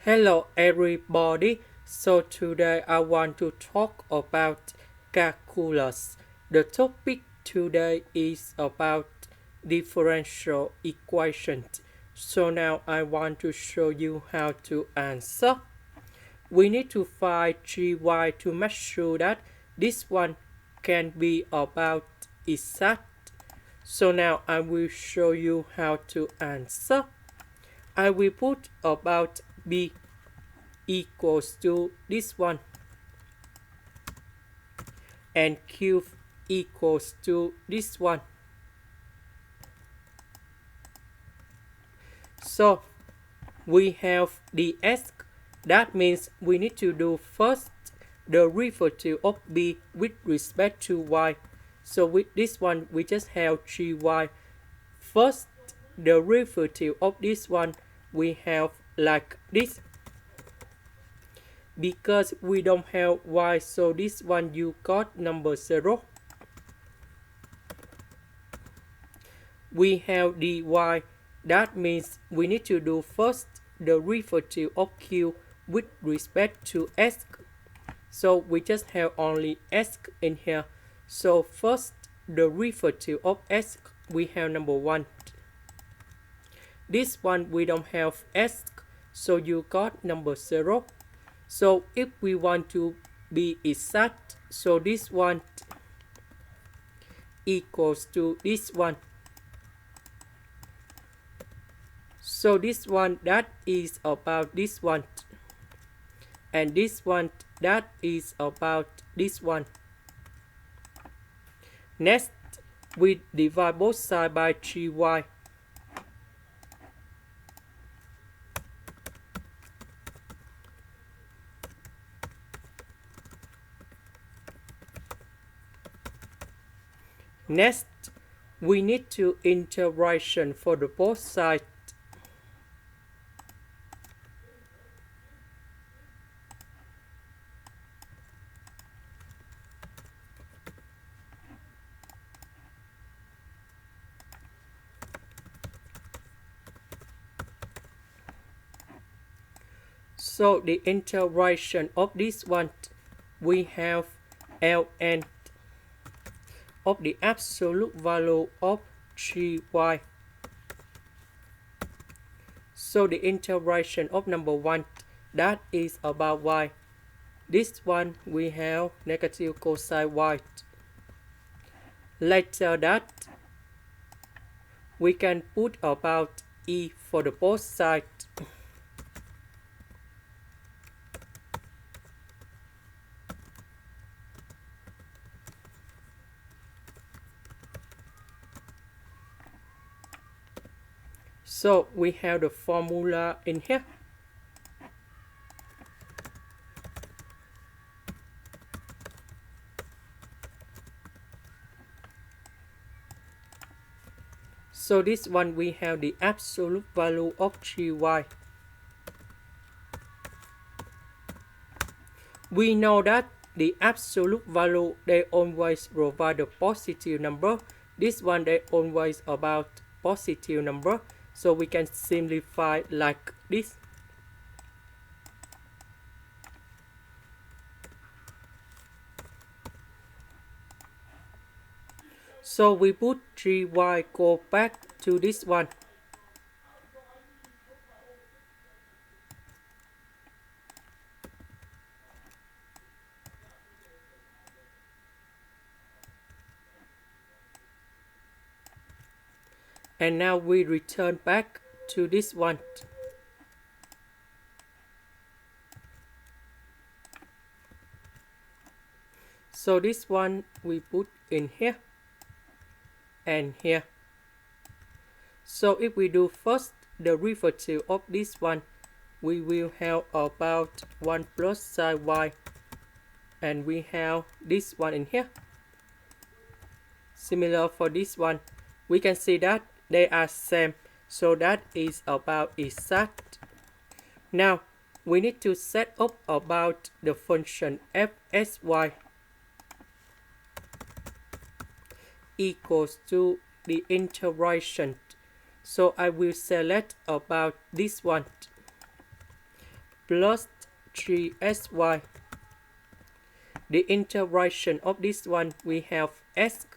Hello everybody. So today I want to talk about calculus. The topic today is about differential equations. So now I want to show you how to answer. We need to find gy to make sure that this one can be about exact. So now I will show you how to answer. I will put about b equals to this one and q equals to this one. So we have the s. That means we need to do first the derivative of b with respect to y. So with this one we just have gy. First the derivative of this one we have like this. Because we don't have y, so this one you got number 0. We have dy. That means we need to do first the derivative of q with respect to s. So we just have only s in here. So first the derivative of s we have number 1. This one we don't have s, so you got number 0. So if we want to be exact, so this one equals to this one. So this one that is about this one. And this one that is about this one. Next, we divide both sides by gy. Next, we need to integration for the both sides. So the integration of this one, we have ln of the absolute value of gy. So the integration of number 1, that is about y. This one we have negative cosine y. Later that we can put about e for the both sides. So we have the formula in here. So this one we have the absolute value of gy. We know that the absolute value they always provide a positive number. This one they always about positive number. So we can simplify like this. So we put gy go back to this one. And now we return back to this one. So this one we put in here and here. So if we do first the derivative of this one, we will have about 1+sine y. And we have this one in here. Similar for this one. We can see that they are same. So that is about exact. Now we need to set up about the function fsy equals to the integration. So I will select about this one. plus 3sy. The integration of this one, we have s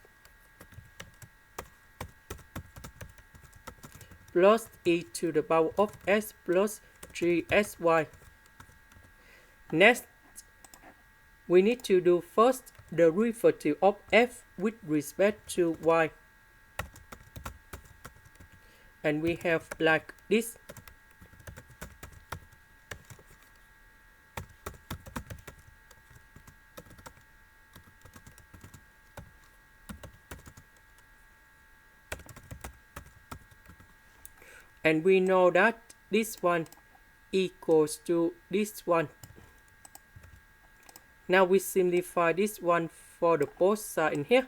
plus e to the power of s plus 3sy. Next, we need to do first the derivative of f with respect to y. And we have like this. And we know that this one equals to this one. Now we simplify this one for the both sides in here.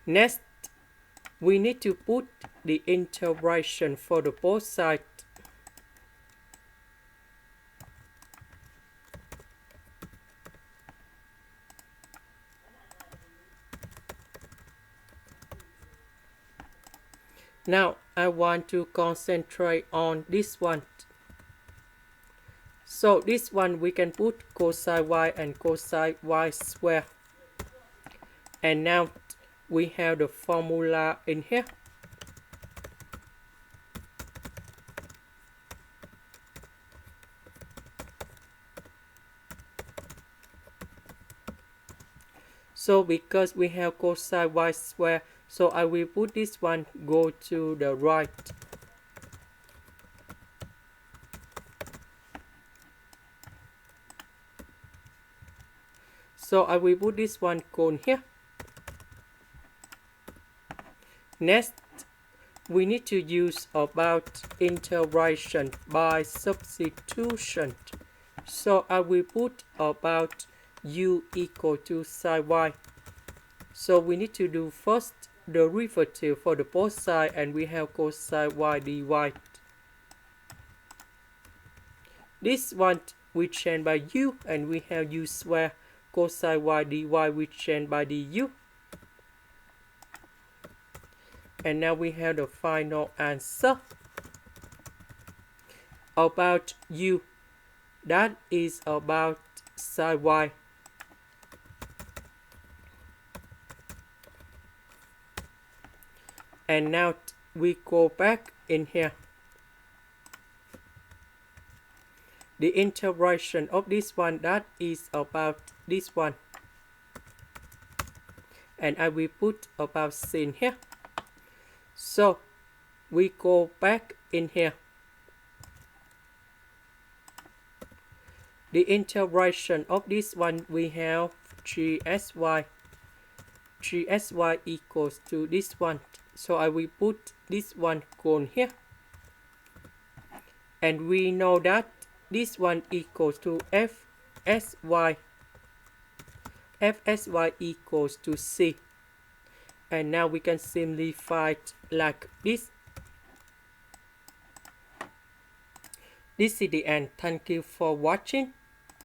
Next, we need to put the integration for the both sides. Now I want to concentrate on this one. So this one we can put cosine y and cosine y square. And now we have the formula in here. So because we have cosine y square, so I will put this one go to the right. So I will put this one cone here. Next, we need to use about integration by substitution. So I will put about u equal to sine y. So we need to do first the derivative for the both sides, and we have cosine y dy. This one we change by u, and we have u square. Cosine y dy we change by du. And now we have the final answer about u. That is about sine y. And now we go back in here. The integration of this one, that is about this one. And I will put about sin here. So we go back in here. The integration of this one, we have 3sy. 3sy equals to this one. So I will put this one cone here. And we know that this one equals to fsy. Fsy equals to c. And now we can simplify it like this. This is the end. Thank you for watching.